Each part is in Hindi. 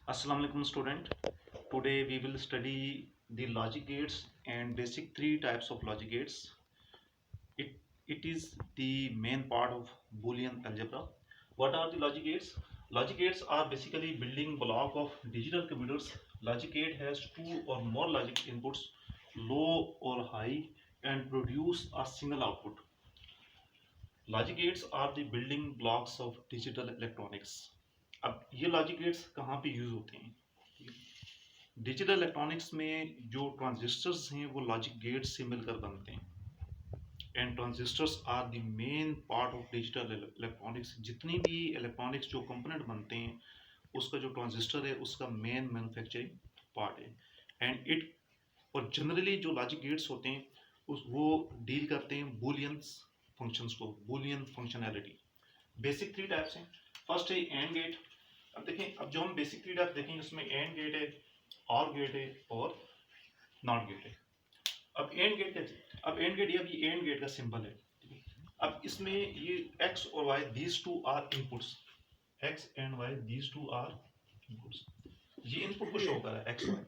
Assalamu alaikum student. Today we will study the logic gates and basic three types of logic gates. It, it is the main part of Boolean algebra. What are the logic gates? Logic gates are basically building block of digital computers. Logic gate has two or more logic inputs, low or high, and produce a single output. Logic gates are the building blocks of digital electronics. अब ये लॉजिक गेट्स कहाँ पे यूज होते हैं? डिजिटल इलेक्ट्रॉनिक्स में जो ट्रांजिस्टर्स हैं वो लॉजिक गेट्स से मिलकर बनते हैं। And transistors are the main part of digital electronics. जितनी भी इलेक्ट्रॉनिक्स जो कंपोनेंट बनते हैं उसका जो ट्रांजिस्टर है उसका मेन मैन्युफैक्चरिंग पार्ट है। एंड इट और जनरली जो लॉजिक गेट्स होते हैं वो डील करते हैं बूलियंस फंक्शंस को, Boolean functionality. Basic three types हैं। फर्स्ट है एंड गेट। अब देखें, अब जो हम बेसिक थ्री टाइप देखेंगे उसमें एंड गेट है, और गेट है और नॉट गेट है। अब एंड गेट कैसे? अब एंड गेट, ये एंड गेट का सिंबल है। अब इसमें ये एक्स और Y these two are inputs, X and Y these two are inputs. ये इनपुट को शो कर रहा है एक्स वाई,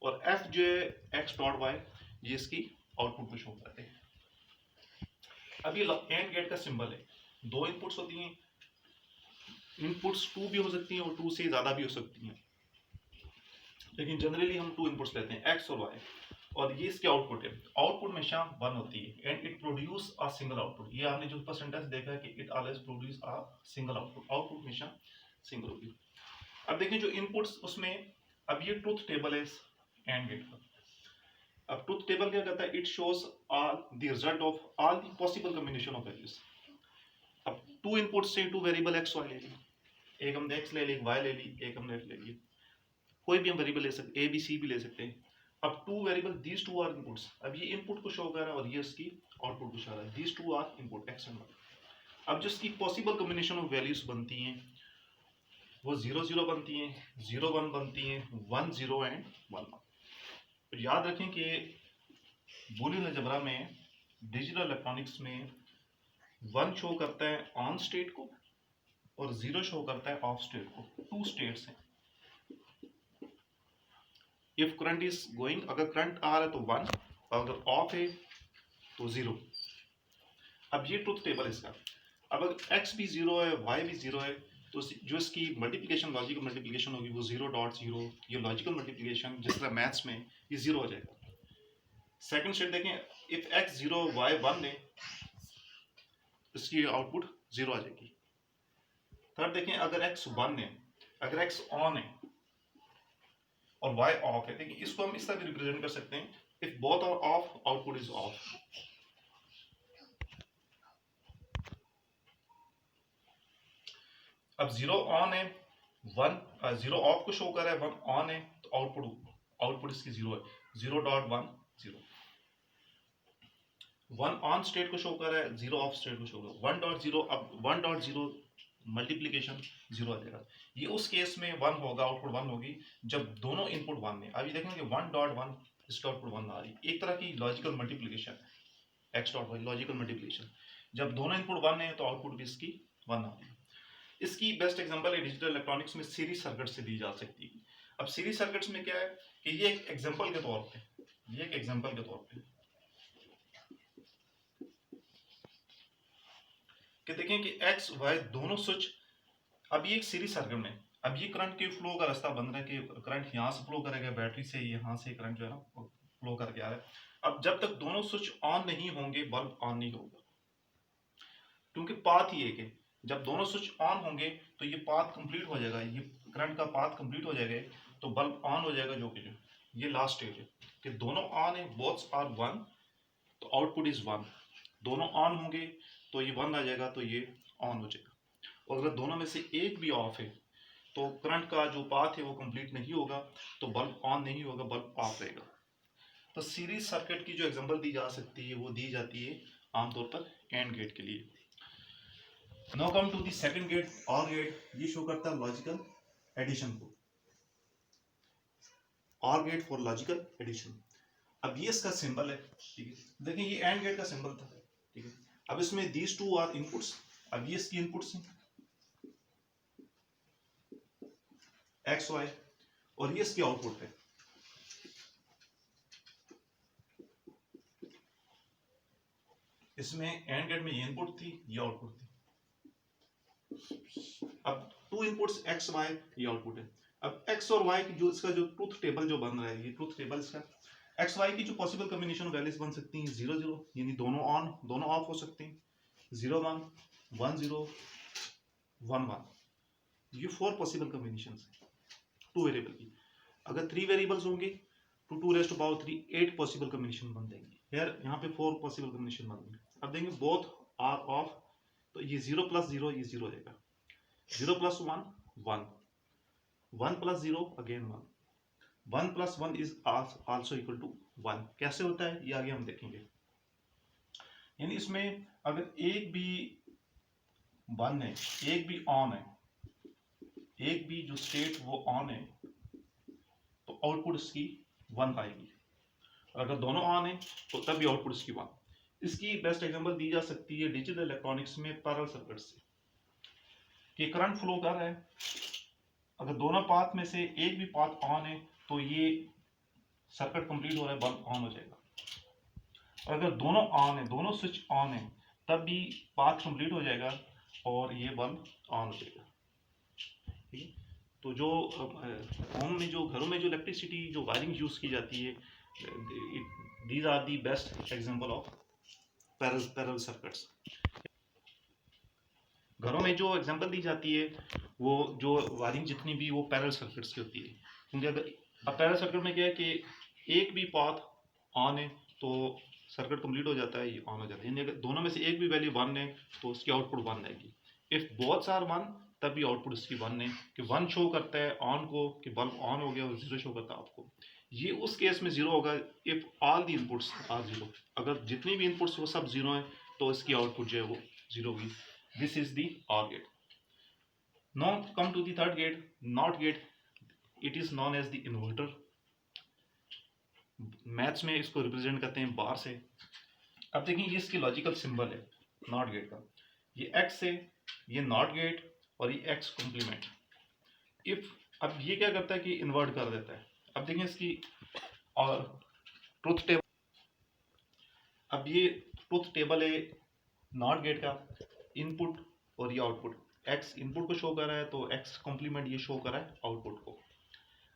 और एफ जो है एक्स डॉट वाई ये इसकी आउटपुट को शो करते हैं। अब ये एंड गेट का सिंबल है। दो इनपुट्स होती हैं, इनपुट्स टू भी हो सकती हैं और टू से ज़्यादा भी हो सकती हैं, लेकिन जनरली हम टू इनपुट्स लेते हैं, एक्स और वाई, और ये इसके आउटपुट है। आउटपुट हमेशा वन होती है and it produce a single output. ये आपने जो परसेंटेज देखा है कि it always produce a single output, output हमेशा सिंगल होगी। अब देखें जो इनपुट्स उसमें, अब ये ट्रुथ टेबल है इस एंड गेट का। अब ट्रुथ टेबल क्या करता है? It shows all the result of all the possible combination of values. अब टू इनपुट्स से टू वेरिएबल एक्स वाई ले ली, एक हमने एक्स ले ली, एक वाई ले ली, एक हमने एफ ले ली, कोई भी हम वेरिएबल ले सकते, ए बी सी भी ले सकते हैं। अब two variable these two are inputs. अब ये इनपुट को शो कर रहा है और ये इसकी आउटपुट को शो कर रहा है। These two are input X and Y. अब जो इसकी पॉसिबल कॉम्बिनेशन ऑफ वैल्यूज बनती हैं वो 0 0 बनती हैं, 0 1 बनती हैं, 1 0 एंड 1 1। तो याद रखें कि बूलियन अलजेब्रा में, डिजिटल इलेक्ट्रॉनिक्स में 1 शो करता है ऑन स्टेट को और 0 शो करता है ऑफ स्टेट को। टू स्टेट्स हैं। इफ करंट इज गोइंग, अगर करंट आ रहा है तो 1, अगर ऑफ है तो 0। अब ये ट्रुथ टेबल है इसका। अब अगर x भी 0 है, y भी 0 है, तो जो इसकी मल्टीप्लिकेशन, लॉजिकल मल्टीप्लिकेशन होगी वो 0.0, ये लॉजिकल मल्टीप्लिकेशन जिस तरह मैथ्स में ये 0 हो जाएगा। सेकंड स्टेट देखें, इफ x 0 y 1 है, इसकी आउटपुट 0 आ जाएगी। थर्ड देखें, अगर x 1 है, अगर x ऑन है और y ऑफ है, देखिए इसको हम इस तरह भी रिप्रेजेंट कर सकते हैं, if both are off output is off. अब 0 ऑन है, 1 0 ऑफ को शो कर रहा है, 1 ऑन है, तो आउटपुट इसकी 0 है, 0.1 0। 1 ऑन स्टेट को शो कर रहा है, 0 ऑफ स्टेट को शो कर रहा है, 1.0। अब 1.0 मल्टीप्लीकेशन 0 आ जाएगा। ये उस केस में 1 होगा, आउटपुट 1 होगी जब दोनों इनपुट 1 है। अभी देखेंगे 1.1 इसका आउटपुट 1 आ रही है, एक तरह की logical multiplication, X dot Y logical multiplication. जब दोनों इनपुट 1 है तो आउटपुट भी इसकी 1 आ रही है। इसकी बेस्ट एग्जांपल है डिजिटल इलेक्ट्रॉनिक्स में सीरीज सर्किट से दी जा सकती है। अब सीरीज सर्किट्स में क्या है कि ये एक एग्जांपल के तौर पे, ये एक एग्जांपल के तौर पे कि देखें कि एक्स वाई दोनों स्विच, अब ये एक सीरीज सर्किट में, अब ये करंट के फ्लो का रास्ता बन रहा है कि करंट यहाँ से फ्लो करेगा बैटरी से, यहाँ से करंट जो है ना फ्लो करके आ रहा है। अब जब तक दोनों स्विच ऑन नहीं होंगे बल्ब ऑन नहीं होगा, क्योंकि पाथ ही एक है। जब दोनों स्विच ऑन होंगे तो ये पाथ कंप्लीट हो जाएगा, ये करंट का पाथ कंप्लीट हो जाएगा, तो बल्ब ऑन हो जाएगा। जो कि ये लास्ट स्टेज है कि दोनों ऑन है, बोथ्स आर 1, तो आउटपुट इज 1। दोनों ऑन होंगे तो ये 1 आ जाएगा, तो ये ऑन हो जाएगा। और अगर दोनों में से एक भी ऑफ है तो करंट का जो पाथ है वो कंप्लीट नहीं होगा, तो बल्ब ऑन नहीं होगा, बल्ब ऑफ रहेगा। तो सीरीज सर्किट की जो एग्जांपल दी जा सकती है वो दी जाती है आमतौर पर एंड गेट के लिए। Now come to the second gate, or gate. ये शो करता है लॉजिकल एडिशन को, और गेट फॉर लॉजिकल एडिशन। अब ये इसका सिंबल है, ठीक है। देखिए ये एंड गेट का सिंबल था, ठीक है। अब इसमें दीज टू आर इनपुट्स। अब ये इसकी इनपुट्स हैं एक्स वाई। और ये इसकी आउटपुट है। इसमें एंड गेट में ये इनपुट थी, ये आउटपुट थी। अब टू इनपुट्स एक्स वाई, ये आउटपुट है। अब एक्स और वाई की जो इसका जो ट्रूथ टेबल जो बन रहा है, ये ट्रूथ टेबल इसका एक्स वाई की जो पॉसिबल कॉम्बिनेशन वैल्यूज बन सकती हैं 0 0, यानी दोनों ऑन दोनों ऑफ हो सकते हैं, 0 1 1 0 1 1, ये 4 पॉसिबल कॉम्बिनेशन है टू वेरिएबल की। अगर 3 वेरिएबल्स होंगे तो 2 raised to power 3 8 possible combination बन जाएंगे। यार यहाँ पे 4 पॉसिबल कॉम्बिनेशन बन गए। अब देंगे बोथ आर ऑफ, तो ये 0 + 0 ये 0 हो जाएगा, 0 + 1 1, 1 + 0 again 1, 1 + 1 is also equal to 1। कैसे होता है ये आगे हम देखेंगे। यानी इसमें अगर एक भी 1 है, एक भी ऑन है, एक भी जो स्टेट वो ऑन है, तो आउटपुट इसकी 1 आएगी। और अगर दोनों ऑन है तो तब भी आउटपुट इसकी 1। इसकी बेस्ट एग्जांपल दी जा सकती है डिजिटल इलेक्ट्रॉनिक्स में पैरेलल सर्किट से, कि करंट फ्लो कर रहा है, अगर दोनों पाथ में से एक भी पाथ ऑन है तो ये सर्किट कंप्लीट हो रहा है, बल्ब ऑन हो जाएगा। और अगर दोनों ऑन है, दोनों स्विच ऑन है, तब भी पाथ कंप्लीट हो जाएगा और ये बल्ब ऑन हो जाएगा। ठीक है, तो जो होम में जो घरों में जो इलेक्ट्रिसिटी जो वायरिंग यूज की जाती है, these are the best example of parallel circuits. घरों में जो एग्जांपल दी जाती है वो जो वायरिंग जितनी भी वो पैरेलल सर्किट्स की होती है, क्योंकि अगर अब पैरेलल सर्किट में क्या है कि एक भी पाथ ऑन है तो सर्किट कंप्लीट हो जाता है, ये ऑन हो जाता है। यानी अगर दोनों में से एक भी वैल्यू 1 है तो उसकी आउटपुट 1 आएगी। इफ बोथ आर 1 तब भी आउटपुट इसकी 1 है, कि 1 शो करता है ऑन को कि बल्ब ऑन हो गया, और 0 शो करता है आपको। ये उस केस में 0 होगा if all the inputs are 0। अगर जितनी भी इनपुट्स वो सब 0 है तो इसकी आउटपुट जो है वो 0 होगी। This is the OR gate. Now come to the third gate, NOT gate. It is known as the inverter. Maths में इसको रिप्रेजेंट करते हैं बार से। अब देखिए ये इसकी लॉजिकल सिंबल है नॉट गेट का, ये एक्स है, ये नॉट गेट, और ये एक्स कॉम्प्लीमेंट। इफ अब ये क्या करता है कि इन्वर्ट कर देता है। अब देखिए इसकी और ट्रुथ टेबल, अब ये ट्रुथ टेबल है नॉट गेट का, इनपुट और ये आउटपुट। एक्स इनपुट को शो कर रहा है तो एक्स कॉम्प्लीमेंट ये शो कर रहा है आउटपुट को।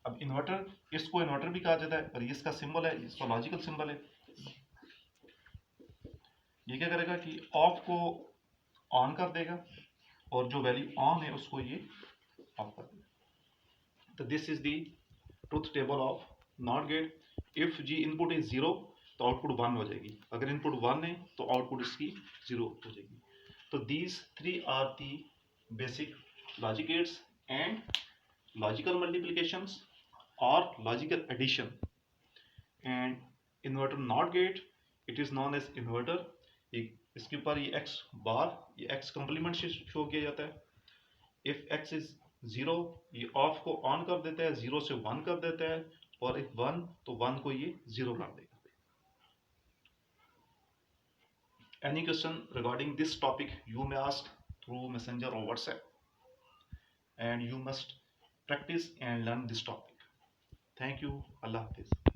अब इन्वर्टर, इसको इन्वर्टर भी कहा जाता है, और ये इसका सिंबल है, इसका लॉजिकल सिंबल है। ये क्या करेगा कि ऑफ को ऑन कर देगा और जो वैल्यू ऑन है उसको ये ऑफ कर देगा। तो this is the truth table of not gate. If the input is 0 तो आउटपुट 1 हो जाएगी, अगर इनपुट 1 है तो आउटपुट इसकी 0 हो जाएगी। तो these 3 are the basic logic gates and logical multiplications और logical addition. And inverter not gate, it is known as inverter. इसके ऊपर ये एक्स बार, ये एक्स कॉम्प्लीमेंट से शो किया जाता है। इफ एक्स इज 0 ये ऑफ को ऑन कर देता है, 0 से 1 कर देता है, और इफ 1 तो 1 को ये 0 कर देगा। Any question regarding this topic you may ask through messenger or WhatsApp, and you must practice and learn this topic. Thank you. Allah Hafiz.